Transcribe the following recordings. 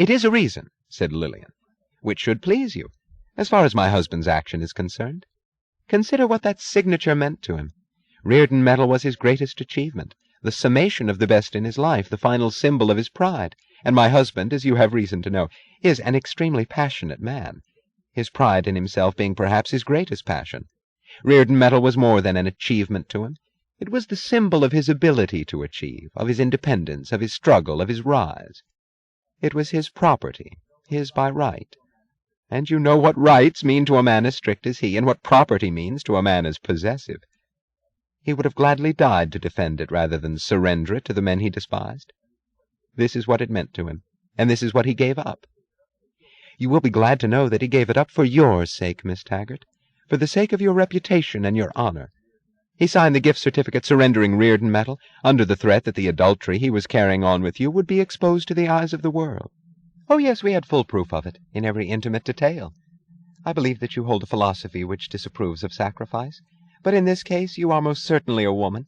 "It is a reason," said Lillian, "which should please you, as far as my husband's action is concerned. Consider what that signature meant to him. Reardon Medal was his greatest achievement, the summation of the best in his life, the final symbol of his pride. And my husband, as you have reason to know, is an extremely passionate man, his pride in himself being perhaps his greatest passion. Reardon Medal was more than an achievement to him. It was the symbol of his ability to achieve, of his independence, of his struggle, of his rise. It was his property, his by right. And you know what rights mean to a man as strict as he, and what property means to a man as possessive. He would have gladly died to defend it rather than surrender it to the men he despised. This is what it meant to him, and this is what he gave up. You will be glad to know that he gave it up for your sake, Miss Taggart, for the sake of your reputation and your honor. He signed the gift certificate surrendering Reardon Medal under the threat that the adultery he was carrying on with you would be exposed to the eyes of the world. Oh, yes, we had full proof of it, in every intimate detail. I believe that you hold a philosophy which disapproves of sacrifice, but in this case you are most certainly a woman,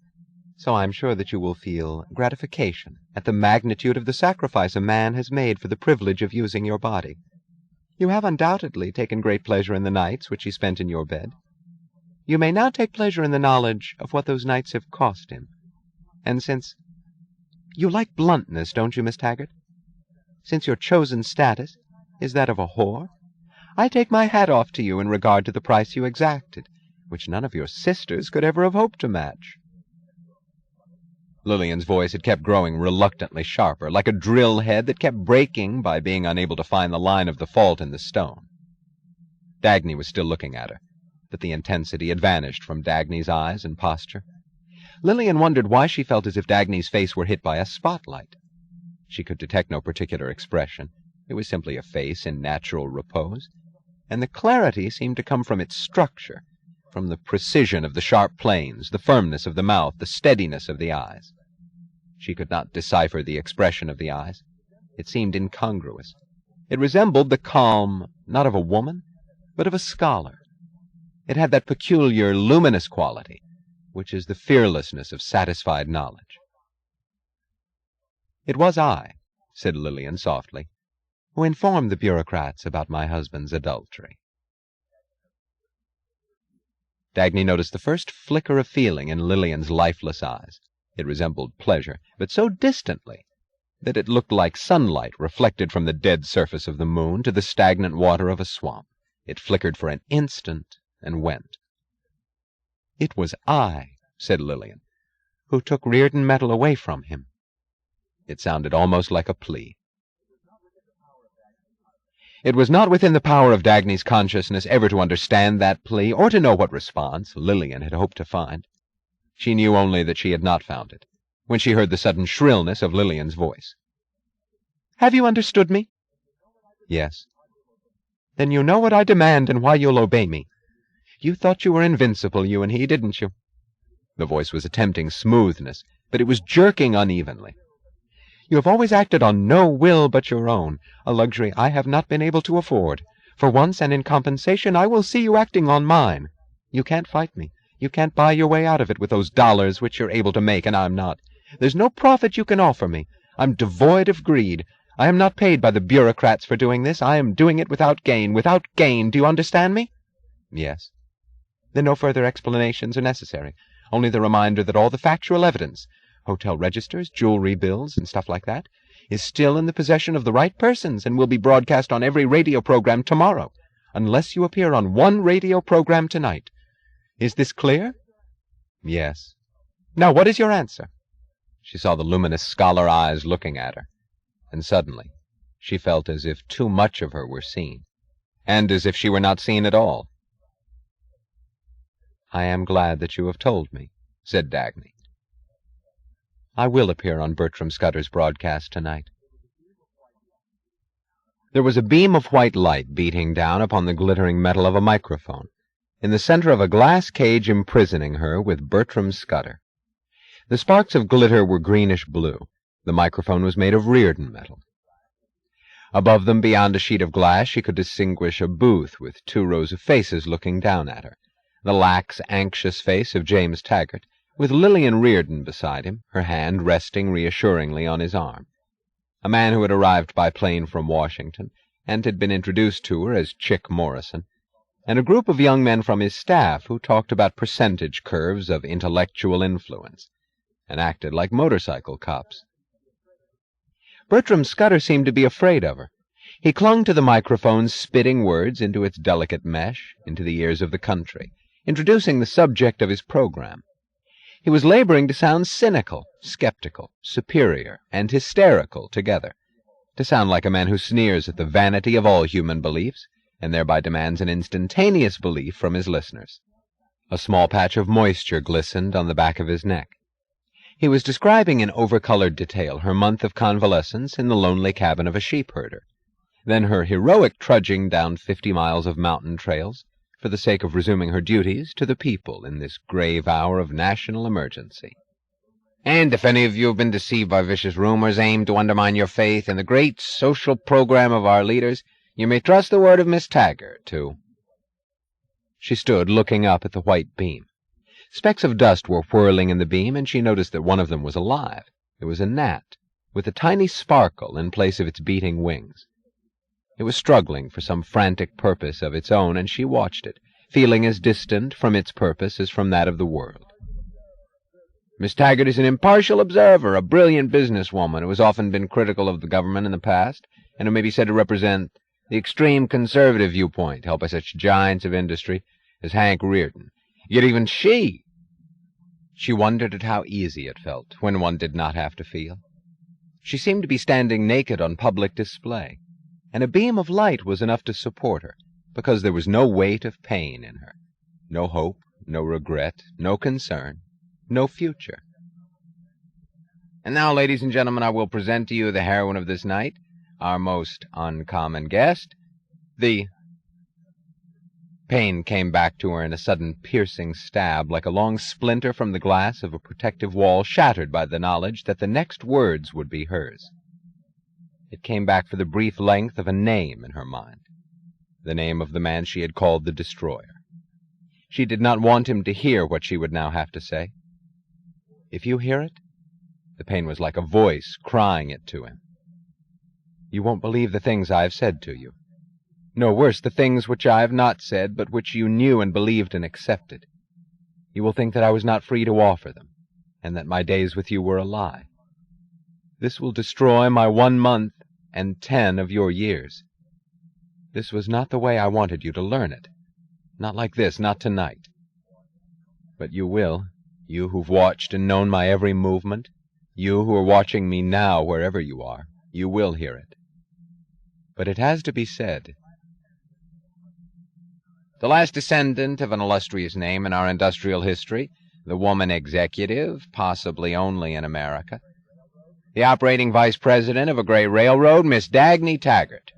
so I am sure that you will feel gratification at the magnitude of the sacrifice a man has made for the privilege of using your body. You have undoubtedly taken great pleasure in the nights which he spent in your bed. You may now take pleasure in the knowledge of what those nights have cost him. And since you like bluntness, don't you, Miss Taggart? Since your chosen status is that of a whore, I take my hat off to you in regard to the price you exacted, which none of your sisters could ever have hoped to match." Lillian's voice had kept growing reluctantly sharper, like a drill head that kept breaking by being unable to find the line of the fault in the stone. Dagny was still looking at her, but the intensity had vanished from Dagny's eyes and posture. Lillian wondered why she felt as if Dagny's face were hit by a spotlight. She could detect no particular expression. It was simply a face in natural repose, and the clarity seemed to come from its structure, from the precision of the sharp planes, the firmness of the mouth, the steadiness of the eyes. She could not decipher the expression of the eyes. It seemed incongruous. It resembled the calm, not of a woman, but of a scholar. It had that peculiar, luminous quality, which is the fearlessness of satisfied knowledge. "It was I," said Lillian softly, "who informed the bureaucrats about my husband's adultery." Dagny noticed the first flicker of feeling in Lillian's lifeless eyes. It resembled pleasure, but so distantly that it looked like sunlight reflected from the dead surface of the moon to the stagnant water of a swamp. It flickered for an instant and went. "It was I," said Lillian, "who took Reardon Medal away from him." It sounded almost like a plea. It was not within the power of Dagny's consciousness ever to understand that plea, or to know what response Lillian had hoped to find. She knew only that she had not found it, when she heard the sudden shrillness of Lillian's voice. "Have you understood me?" "Yes." "Then you know what I demand and why you'll obey me. You thought you were invincible, you and he, didn't you?" The voice was attempting smoothness, but it was jerking unevenly. "You have always acted on no will but your own, a luxury I have not been able to afford. For once, and in compensation, I will see you acting on mine. You can't fight me. You can't buy your way out of it with those dollars which you're able to make, and I'm not. There's no profit you can offer me. I'm devoid of greed. I am not paid by the bureaucrats for doing this. I am doing it without gain. Without gain. Do you understand me?" "Yes." "Then no further explanations are necessary. Only the reminder that all the factual evidence, hotel registers, jewelry bills, and stuff like that, is still in the possession of the right persons and will be broadcast on every radio program tomorrow, unless you appear on one radio program tonight. Is this clear?" "Yes." "Now what is your answer?" She saw the luminous scholar eyes looking at her, and suddenly she felt as if too much of her were seen, and as if she were not seen at all. "I am glad that you have told me," said Dagny. "I will appear on Bertram Scudder's broadcast tonight." There was a beam of white light beating down upon the glittering metal of a microphone, in the center of a glass cage imprisoning her with Bertram Scudder. The sparks of glitter were greenish-blue. The microphone was made of Reardon Medal. Above them, beyond a sheet of glass, she could distinguish a booth with 2 rows of faces looking down at her. The lax, anxious face of James Taggart, with Lillian Reardon beside him, her hand resting reassuringly on his arm. a man who had arrived by plane from Washington and had been introduced to her as Chick Morrison, and a group of young men from his staff who talked about percentage curves of intellectual influence and acted like motorcycle cops. Bertram Scudder seemed to be afraid of her. He clung to the microphone, spitting words into its delicate mesh, into the ears of the country, introducing the subject of his program. He was laboring to sound cynical, skeptical, superior, and hysterical together, to sound like a man who sneers at the vanity of all human beliefs, and thereby demands an instantaneous belief from his listeners. A small patch of moisture glistened on the back of his neck. He was describing in overcolored detail her month of convalescence in the lonely cabin of a sheepherder, then her heroic trudging down 50 miles of mountain trails for the sake of resuming her duties to the people in this grave hour of national emergency. And if any of you have been deceived by vicious rumors aimed to undermine your faith in the great social program of our leaders, you may trust the word of Miss Taggart to... She stood looking up at the white beam. Specks of dust were whirling in the beam, and she noticed that one of them was alive. It was a gnat, with a tiny sparkle in place of its beating wings. It was struggling for some frantic purpose of its own, and she watched it, feeling as distant from its purpose as from that of the world. Miss Taggart is an impartial observer, a brilliant businesswoman who has often been critical of the government in the past, and who may be said to represent the extreme conservative viewpoint held by such giants of industry as Hank Rearden. Yet even she wondered at how easy it felt when one did not have to feel. She seemed to be standing naked on public display, and a beam of light was enough to support her, because there was no weight of pain in her, no hope, no regret, no concern, no future. And now, ladies and gentlemen, I will present to you the heroine of this night, our most uncommon guest, the... Pain came back to her in a sudden piercing stab, like a long splinter from the glass of a protective wall shattered by the knowledge that the next words would be hers. It came back for the brief length of a name in her mind, the name of the man she had called the Destroyer. She did not want him to hear what she would now have to say. If you hear it, the pain was like a voice crying it to him. You won't believe the things I have said to you. No, worse, the things which I have not said, but which you knew and believed and accepted. You will think that I was not free to offer them, and that my days with you were a lie. This will destroy my 1 month and 10 of your years. This was not the way I wanted you to learn it. Not like this, not tonight. But you will, you who've watched and known my every movement, you who are watching me now wherever you are, you will hear it. But it has to be said. The last descendant of an illustrious name in our industrial history, the woman executive, possibly only in America, the operating vice president of a great railroad, Miss Dagny Taggart.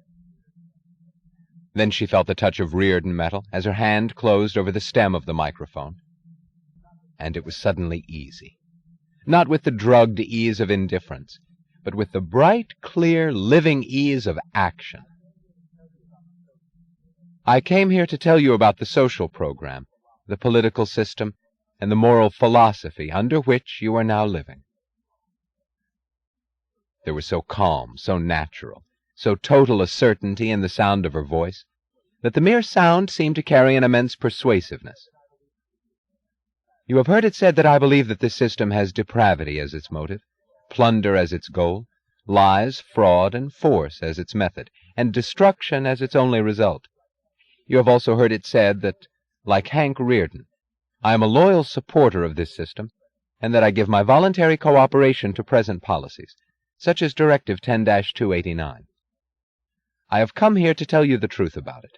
Then she felt the touch of Rearden metal as her hand closed over the stem of the microphone. And it was suddenly easy. Not with the drugged ease of indifference, but with the bright, clear, living ease of action. I came here to tell you about the social program, the political system, and the moral philosophy under which you are now living. There was so calm, so natural, so total a certainty in the sound of her voice, that the mere sound seemed to carry an immense persuasiveness. You have heard it said that I believe that this system has depravity as its motive, plunder as its goal, lies, fraud, and force as its method, and destruction as its only result. You have also heard it said that, like Hank Rearden, I am a loyal supporter of this system, and that I give my voluntary cooperation to present policies, such as Directive 10-289. I have come here to tell you the truth about it.